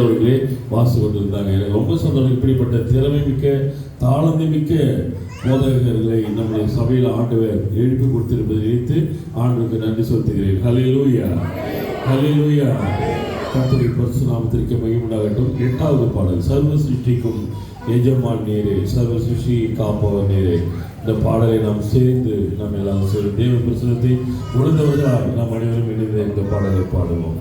அவர்களே வாசி கொண்டிருந்தாங்க. எனக்கு ரொம்ப சந்தோஷம். இப்படிப்பட்ட திறமை மிக்க தாளந்தை மிக்க போதகர்களை நம்முடைய சபையில் ஆண்டவர் எழுப்பி கொடுத்திருப்பதை நினைத்து ஆண்டவருக்கு நன்றி செலுத்துகிறேன். ஹல்லேலூயா, ஹல்லேலூயா. கர்த்தருடைய பரிசுத்த நாமத்திற்கு மகிமை உண்டாகட்டும். 8வது பாடல், சர்வ சிருஷ்டிக்கும் எஜமான் நீரே, சர்வ சிருஷ்டியை காப்பவர் நீரே. இந்த பாடலை நாம் சேர்ந்து நாம் எல்லாரும் சேர்ந்து தேவ பிரசனத்தை உணர்ந்தவர்களாக நாம் அனைவரும் இணைந்து இந்த பாடலை பாடுவோம்.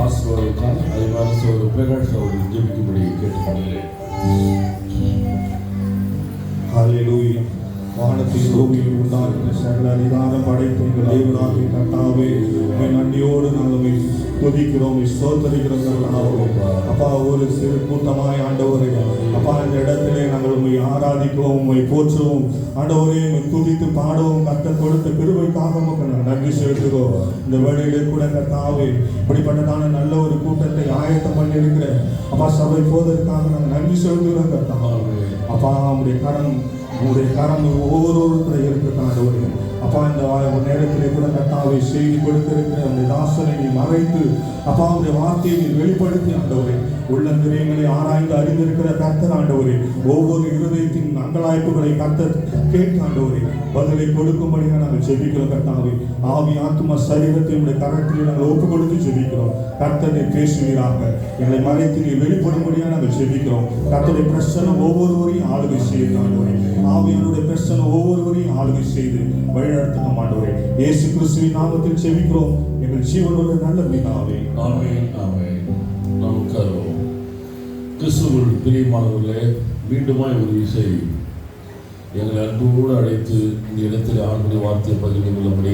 ஆசீர்வாதத்தால் அதிகார சோதர பிரகாஷ் அவர்கள் ஜெபிக்கும்படி கேட்டுக்கொள்கிறேன். ஹல்லேலூயா. வானத்தில் பூமியில் உண்டாகிற சகல அதிகாரம் படைத்த எங்கள் தேவனாகிய கர்த்தாவே, உம்மை நன்றியோடு நாங்கள் உம்மை துதிக்கிறோம், ஸ்தோத்திரிக்கிறோம் கர்த்தாவே. அப்பா, ஒரு சிறு கூட்டமாய் ஆண்டவரே, அப்பா, இந்த இடத்திலே நாங்கள் உம்மை ஆராதிக்கிறோம், உம்மை போற்றுவோம் ஆண்டவரே, உம்மை துதித்து பாடுவோம். கர்த்தர் கொடுத்த கிருபைக்காக உமக்கு நாங்கள் நன்றி செலுத்துகிறோம். இந்த வேளையிலே கூட கர்த்தாவே, இப்படிப்பட்டதான நல்ல ஒரு கூட்டத்தை ஆயத்தம் பண்ணி இருக்கிற அப்பா சபை போவதற்காக நாங்கள் நன்றி செலுத்துகிறோம் கர்த்தாவே. அப்பா, உங்களுடைய கரம் ஒவ்வொருவருடைய இருக்கட்டும் ஆண்டவரே. அப்பா, இந்த நேரத்திலே கூட கர்த்தாவை செய்தி கொடுத்திருக்கிற உங்களுடைய தாசனை நீ மறைத்து அப்பா உங்களுடைய வார்த்தையை நீ வெளிப்படுத்தி ஆண்டவரே, உள்ளந்திரியங்களை ஆராய்ந்து அறிந்திருக்கிற கர்த்தர் ஆண்டவரே, ஒவ்வொரு இருதயத்தின் அங்கலாய்ப்புகளை கர்த்தர் கேட்க ஆண்டவரே பதிலை கொடுக்கும்படியாக நாங்கள் ஜெபிக்கிறோம் கர்த்தாவே. ஆவி ஆத்மா சரீரத்தை உடைய கரத்தில் நாங்கள் ஒப்பு கொடுத்து ஜெபிக்கிறோம். கர்த்தரை பேசுவீராக, எங்களை மறைத்து நீ வெளிப்படும்படியாக நாங்கள் ஜெபிக்கிறோம். கர்த்தருடைய பிரசனம் ஒவ்வொருவரையும் ஆளுகை செய்து ஆண்டவரே, ஆவியானுடைய பிரசனம் ஒவ்வொருவரையும் ஆளுகை செய்து வழிநடத்தும் ஆண்டவரே. இயேசு கிறிஸ்துவின் நாமத்தில் ஜெபிக்கிறோம் எங்கள் ஜீவனோட நல்ல பிதாவே. ஆமென், ஆமென். நாம் உட்காருவோம். கிறிஸ்துவுக்குள் பிரியமானவர்களே, மீண்டுமாய் ஒரு இசை எங்களை அன்போடு அழைத்து இந்த இடத்தில் ஆண்டுடைய வார்த்தையை பகிர்ந்து கொள்ளும்படி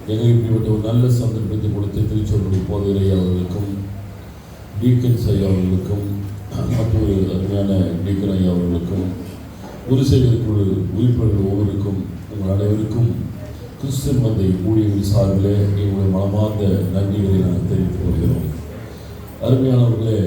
எங்களுக்கு இப்படிப்பட்ட ஒரு நல்ல சந்தர்ப்பத்தை கொடுத்து திருச்செல்வடி போதரை அவர்களுக்கும் டீக்கன் ஐயா அவர்களுக்கும் மற்றொரு அருமையான டீக்கன் ஐயா அவர்களுக்கும் குருசேகருக்குழு உறுப்பினர்கள் ஒவ்வொருக்கும் உங்கள் அனைவருக்கும் கிறிஸ்தன் மந்தை ஊழியர்கள் சார்பிலே எங்களுடைய மனமார்ந்த நன்றிகளை நாங்கள் தெரிவித்துக் கொள்கிறோம். அருமையானவர்களே,